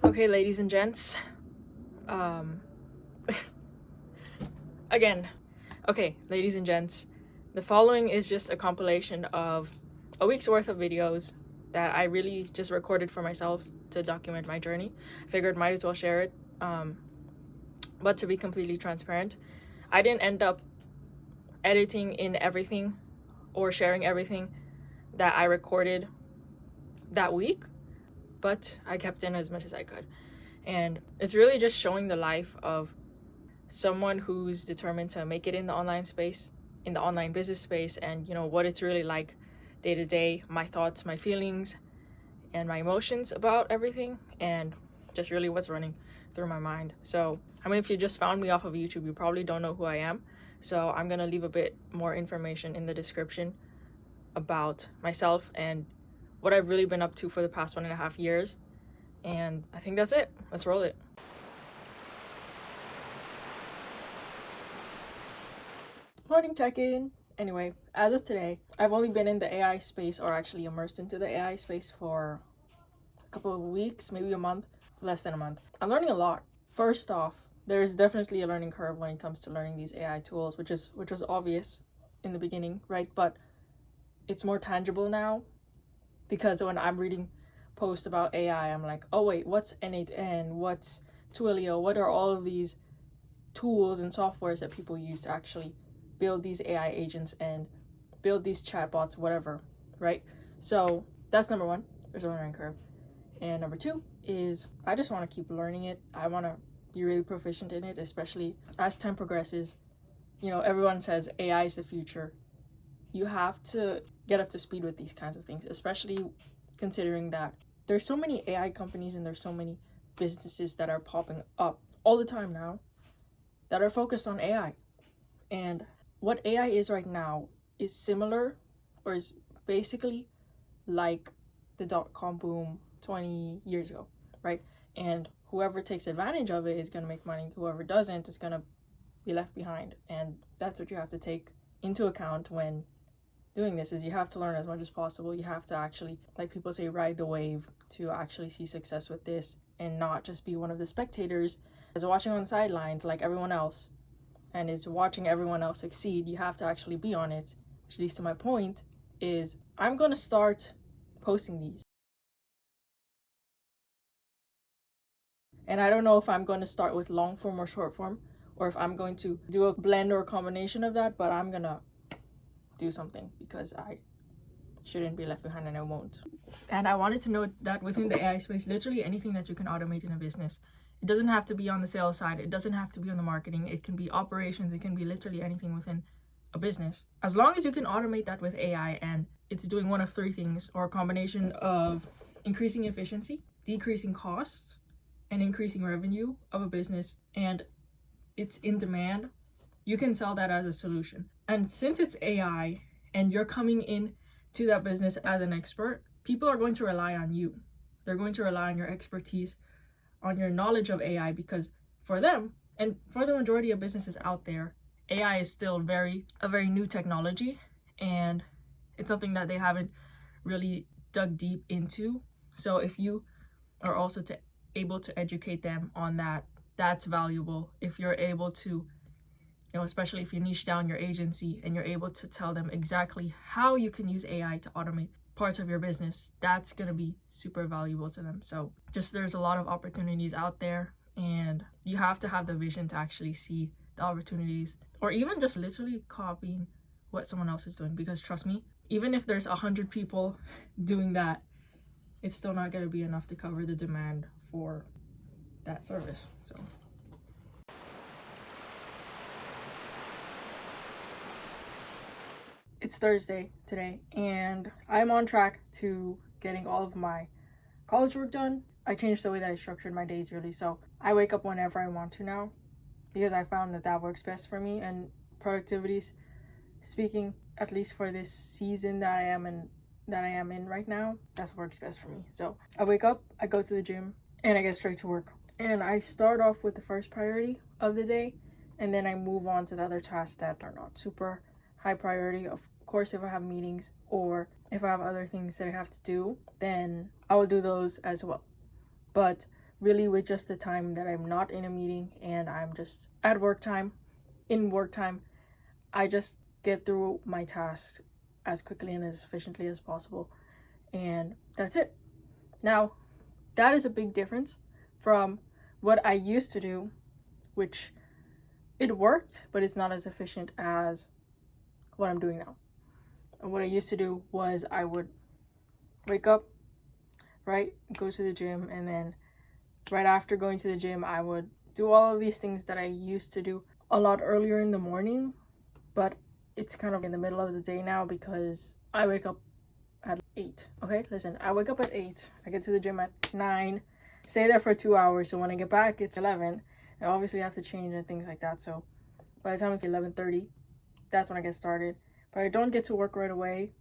Okay, ladies and gents. Again. Okay, ladies and gents. The following is just a compilation of a week's worth of videos that I really just recorded for myself to document my journey. I figured might as well share it. But to be completely transparent, I didn't end up editing in everything or sharing everything that I recorded that week, but I kept in as much as I could. And it's really just showing the life of someone who's determined to make it in the online space, in the online business space, and what it's really like day to day, my thoughts, my feelings, and my emotions about everything, and just really what's running through my mind. So I mean, if you just found me off of YouTube, you probably don't know who I am, so I'm gonna leave a bit more information in the description about myself and what I've really been up to for the past 1.5 years. And I think that's it. Let's roll it. Morning check-in. Anyway, as of today, I've only been in the AI space, or actually immersed into the AI space, for a couple of weeks, maybe a month, less than a month. I'm learning a lot. First off, there's definitely a learning curve when it comes to learning these AI tools, which was obvious in the beginning, right? But it's more tangible now, because when I'm reading posts about AI, I'm like, oh wait, what's N8N? What's Twilio? What are all of these tools and softwares that people use to actually build these AI agents and build these chatbots, whatever, right? So that's number one. There's a learning curve. And number two is I just want to keep learning it. I want to be really proficient in it, especially as time progresses. Everyone says AI is the future. You have to get up to speed with these kinds of things, especially considering that there's so many AI companies and there's so many businesses that are popping up all the time now that are focused on AI. And what AI is right now is similar, or is basically like the dot-com boom 20 years ago, right? And whoever takes advantage of it is going to make money. Whoever doesn't is going to be left behind. And that's what you have to take into account when doing this, is you have to learn as much as possible. You have to actually, like people say, ride the wave to actually see success with this, and not just be one of the spectators that's watching on the sidelines like everyone else and is watching everyone else succeed. You have to actually be on it, which leads to my point is I'm going to start posting these. And I don't know if I'm going to start with long form or short form, or if I'm going to do a blend or a combination of that, but I'm going to do something because I shouldn't be left behind, and I won't. And I wanted to note that within the AI space, literally anything that you can automate in a business, it doesn't have to be on the sales side, it doesn't have to be on the marketing, it can be operations, it can be literally anything within a business. As long as you can automate that with AI, and it's doing one of three things, or a combination of increasing efficiency, decreasing costs, and increasing revenue of a business, and it's in demand, you can sell that as a solution. And since it's AI and you're coming in to that business as an expert, people are going to rely on you. They're going to rely on your expertise, on your knowledge of AI, because for them, and for the majority of businesses out there, AI is still a very new technology, and it's something that they haven't really dug deep into. So if you are also able to educate them on that, that's valuable. If you're able to, especially if you niche down your agency and you're able to tell them exactly how you can use AI to automate parts of your business, that's going to be super valuable to them. So just, there's a lot of opportunities out there, and you have to have the vision to actually see the opportunities, or even just literally copying what someone else is doing. Because trust me, even if there's 100 people doing that, it's still not going to be enough to cover the demand for that service. So it's Thursday today, and I'm on track to getting all of my college work done. I changed the way that I structured my days, really, so I wake up whenever I want to now, because I found that works best for me. And productivity's speaking, at least for this season that I am in right now, that's what works best for me. So I wake up, I go to the gym, and I get straight to work. And I start off with the first priority of the day, and then I move on to the other tasks that are not super high priority. Of course, if I have meetings or if I have other things that I have to do, then I will do those as well. But really with just the time that I'm not in a meeting and I'm just at work time, in work time, I just get through my tasks as quickly and as efficiently as possible. And that's it. Now, that is a big difference from what I used to do, which it worked, but it's not as efficient as what I'm doing now. And what I used to do was I would wake up, right, go to the gym, and then right after going to the gym, I would do all of these things that I used to do a lot earlier in the morning, but it's kind of in the middle of the day now because I wake up at 8. Okay, listen, I wake up at 8, I get to the gym at 9, stay there for 2 hours, so when I get back it's 11. I obviously have to change and things like that, so by the time it's 11:30, that's when I get started. But I don't get to work right away.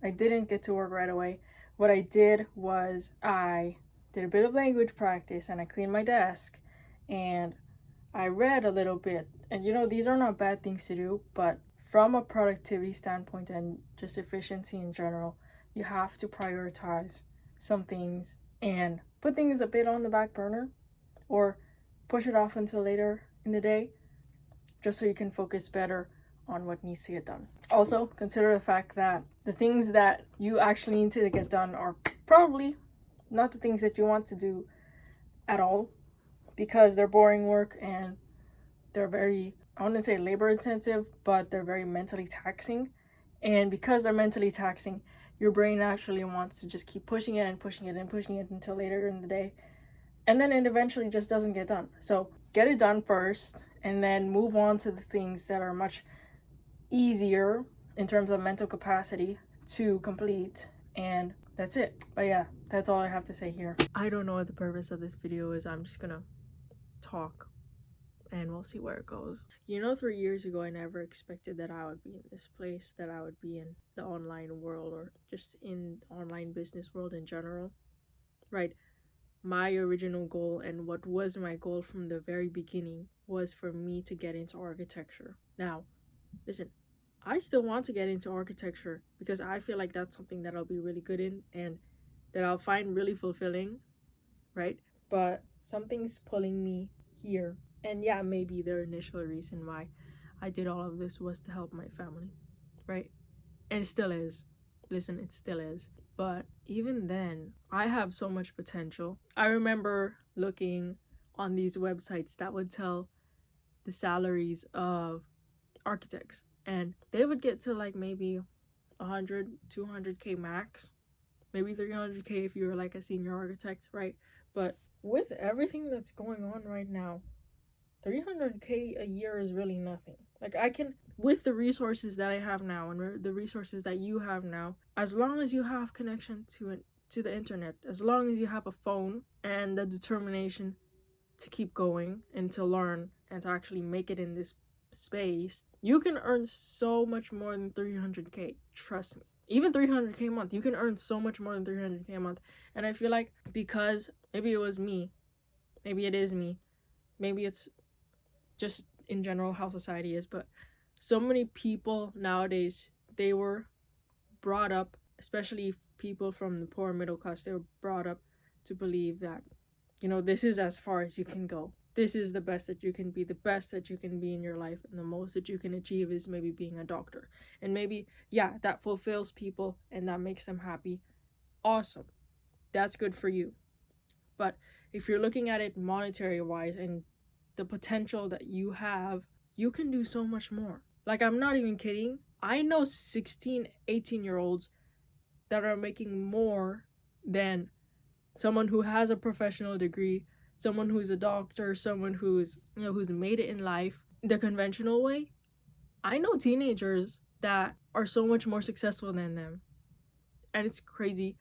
I didn't get to work right away. What I did was I did a bit of language practice and I cleaned my desk and I read a little bit. And you know, these are not bad things to do, but from a productivity standpoint and just efficiency in general, you have to prioritize some things and put things a bit on the back burner or push it off until later in the day just so you can focus better on what needs to get done. Also, consider the fact that the things that you actually need to get done are probably not the things that you want to do at all because they're boring work and they're very, I wouldn't say labor intensive, but they're very mentally taxing. And because they're mentally taxing, your brain actually wants to just keep pushing it and pushing it and pushing it until later in the day. And then it eventually just doesn't get done. So get it done first and then move on to the things that are much easier in terms of mental capacity to complete, and that's it. But yeah, that's all I have to say here. I don't know what the purpose of this video is. I'm just gonna talk and we'll see where it goes. You know, 3 years ago I never expected that I would be in this place, that I would be in the online world or just in the online business world in general, right? My original goal and what was my goal from the very beginning was for me to get into architecture. Now, listen, I still want to get into architecture because I feel like that's something that I'll be really good in and that I'll find really fulfilling, right? But something's pulling me here. And yeah, maybe the initial reason why I did all of this was to help my family, right? And it still is. Listen, it still is. But even then, I have so much potential. I remember looking on these websites that would tell the salaries of architects, and they would get to like maybe 100, 200k max, maybe 300k if you're like a senior architect, right? But with everything that's going on right now, 300k a year is really nothing. Like, I can, with the resources that I have now and the resources that you have now, as long as you have connection to the internet, as long as you have a phone and the determination to keep going and to learn and to actually make it in this space, you can earn so much more than 300k. Trust me. Even 300k a month, you can earn so much more than 300k a month. And I feel like because maybe it was me, maybe it is me, maybe it's just in general how society is, but so many people nowadays, they were brought up, especially people from the poor middle class, they were brought up to believe that, you know, this is as far as you can go. This is the best that you can be, the best that you can be in your life, and the most that you can achieve is maybe being a doctor. And maybe, yeah, that fulfills people and that makes them happy. Awesome. That's good for you. But if you're looking at it monetary wise and the potential that you have, you can do so much more. Like, I'm not even kidding. I know 16, 18-year-olds that are making more than someone who has a professional degree, someone who's a doctor, someone who's, you know, who's made it in life the conventional way. I know teenagers that are so much more successful than them. And it's crazy.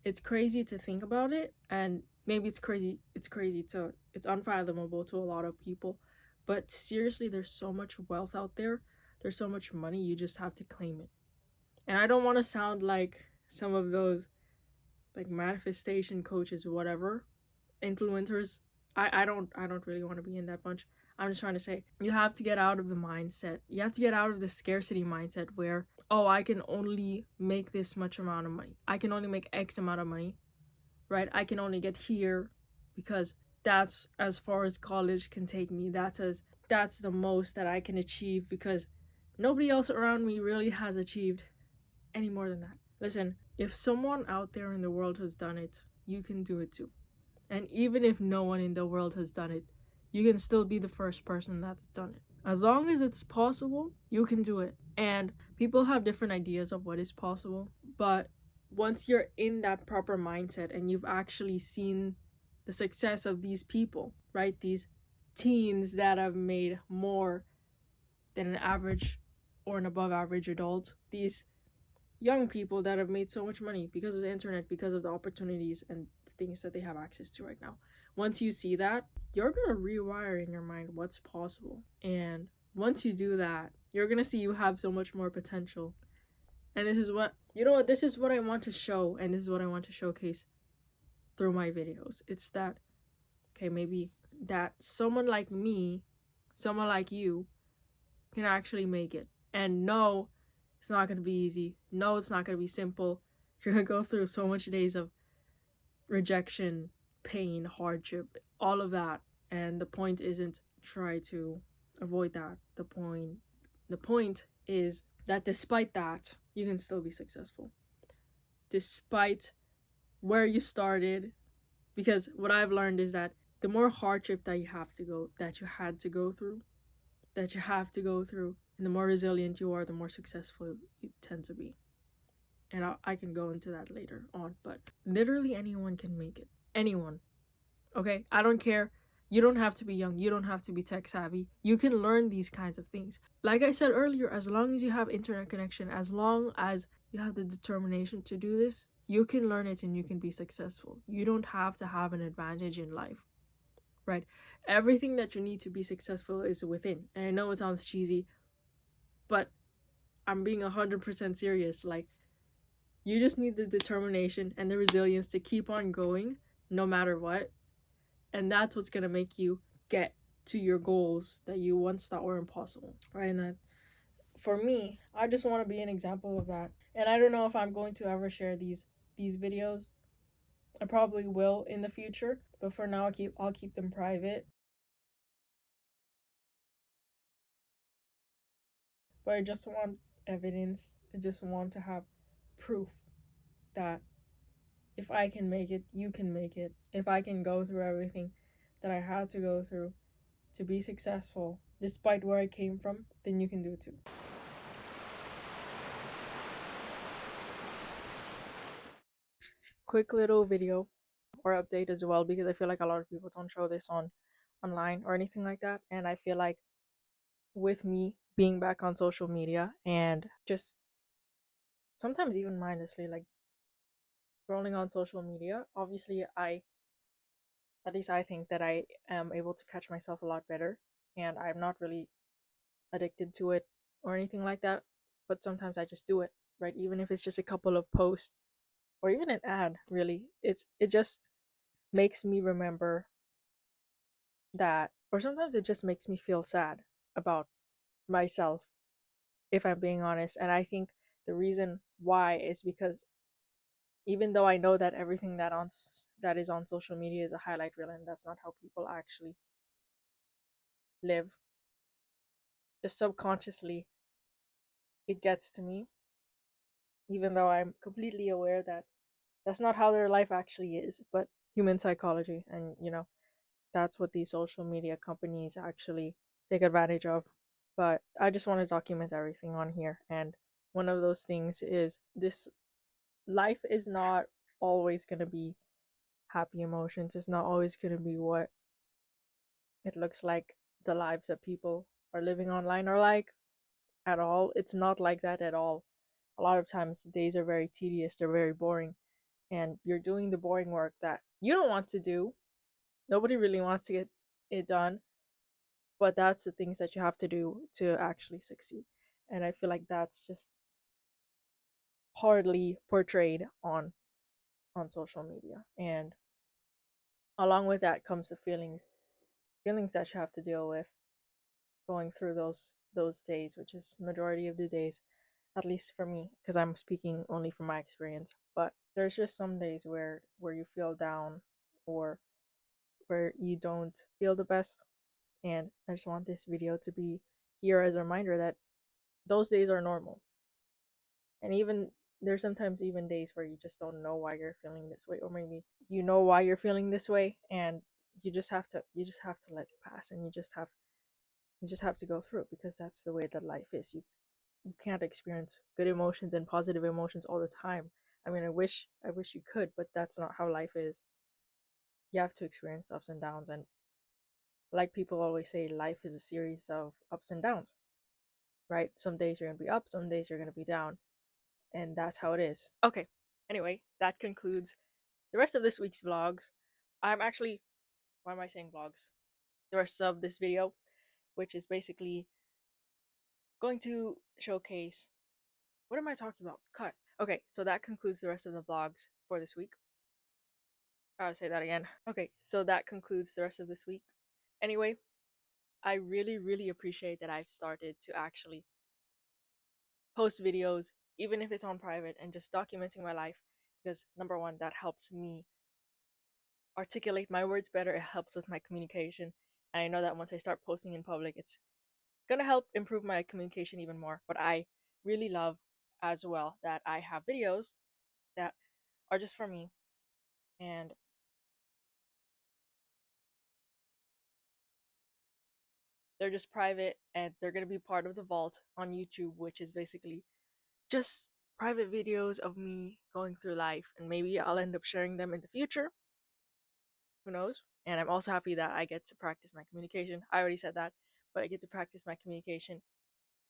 It's crazy to think about it, and maybe it's unfathomable to a lot of people. But seriously, there's so much wealth out there. There's so much money, you just have to claim it. And I don't want to sound like some of those like manifestation coaches or whatever, influencers. I don't really want to be in that bunch. I'm just trying to say, you have to get out of the mindset. You have to get out of the scarcity mindset where, oh, I can only make this much amount of money. I can only make X amount of money, right? I can only get here because that's as far as college can take me. That's the most that I can achieve, because nobody else around me really has achieved any more than that. Listen, if someone out there in the world has done it, you can do it too. And even if no one in the world has done it, you can still be the first person that's done it. As long as it's possible, you can do it. And people have different ideas of what is possible, but once you're in that proper mindset and you've actually seen the success of these people, right? These teens that have made more than an average or an above average adult, these young people that have made so much money because of the internet, because of the opportunities and the things that they have access to right now. Once you see that, you're going to rewire in your mind what's possible. And once you do that, you're going to see you have so much more potential. And this is what, this is what I want to show, and this is what I want to showcase through my videos. It's that, okay, maybe that someone like me, someone like you, can actually make it. And no, it's not going to be easy. No, it's not going to be simple. You're going to go through so much days of rejection, pain, hardship, all of that. And the point isn't try to avoid that. The point is that despite that, you can still be successful. Despite where you started, because what I've learned is that the more hardship that you had to go through, and the more resilient you are, the more successful you tend to be. And I can go into that later on, but literally anyone can make it. Anyone. Okay? I don't care. You don't have to be young. You don't have to be tech savvy. You can learn these kinds of things. Like I said earlier, as long as you have internet connection, as long as you have the determination to do this, you can learn it and you can be successful. You don't have to have an advantage in life, right? Everything that you need to be successful is within. And I know it sounds cheesy, but I'm being 100% serious. Like, you just need the determination and the resilience to keep on going no matter what. And that's what's going to make you get to your goals that you once thought were impossible, right? And that, for me, I just want to be an example of that. And I don't know if I'm going to ever share these videos. I probably will in the future, but for now I'll keep them private. But I just want evidence. I just want to have proof that if I can make it, you can make it. If I can go through everything that I had to go through to be successful, despite where I came from, then you can do it too. Quick little video or update as well, because I feel like a lot of people don't show this online or anything like that. And I feel like with me being back on social media and just sometimes even mindlessly like scrolling on social media, obviously at least I think that I am able to catch myself a lot better, and I'm not really addicted to it or anything like that, but sometimes I just do it, right? Even if it's just a couple of posts or even an ad, really. It just makes me remember that, or sometimes it just makes me feel sad about myself, if I'm being honest. And I think the reason why is because even though I know that everything that is on social media is a highlight reel, and that's not how people actually live, just subconsciously it gets to me, even though I'm completely aware that that's not how their life actually is. But human psychology, and that's what these social media companies actually take advantage of. But I just want to document everything on here, and one of those things is this: life is not always going to be happy emotions. It's not always going to be what it looks like the lives that people are living online are like, at all. It's not like that at all. A lot of times the days are very tedious, they're very boring, and you're doing the boring work that you don't want to do. Nobody really wants to get it done, but that's the things that you have to do to actually succeed. And I feel like that's just hardly portrayed on social media. And along with that comes the feelings that you have to deal with going through those days, which is majority of the days, at least for me, because I'm speaking only from my experience. But there's just some days where you feel down, or where you don't feel the best. And I just want this video to be here as a reminder that those days are normal. And even there's sometimes even days where you just don't know why you're feeling this way, or maybe you know why you're feeling this way, and you just have to let it pass, and you just have to go through it, because that's the way that life is. You can't experience good emotions and positive emotions all the time. I mean, I wish you could, but that's not how life is. You have to experience ups and downs, and like people always say, life is a series of ups and downs, right? Some days you're going to be up, some days you're going to be down, and that's how it is. Okay. Anyway, that concludes the rest of this week's vlogs. I'm actually, why am I saying vlogs? The rest of this video, which is basically going to showcase, what am I talking about? Cut. Okay, so that concludes the rest of the vlogs for this week. I'll say that again. Okay, so that concludes the rest of this week. Anyway, I really, really appreciate that I've started to actually post videos, even if it's on private, and just documenting my life, because number one, that helps me articulate my words better. It helps with my communication. And I know that once I start posting in public, it's gonna help improve my communication even more. But I really love as well that I have videos that are just for me, and they're just private, and they're gonna be part of the vault on YouTube, which is basically just private videos of me going through life, and maybe I'll end up sharing them in the future. Who knows? And I'm also happy that I get to practice my communication. I already said that, but I get to practice my communication,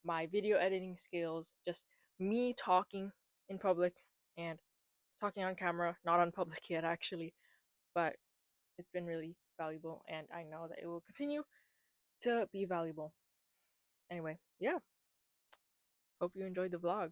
my video editing skills, just me talking in public and talking on camera, not on public yet actually, but it's been really valuable, and I know that it will continue to be valuable. Anyway, yeah. Hope you enjoyed the vlog.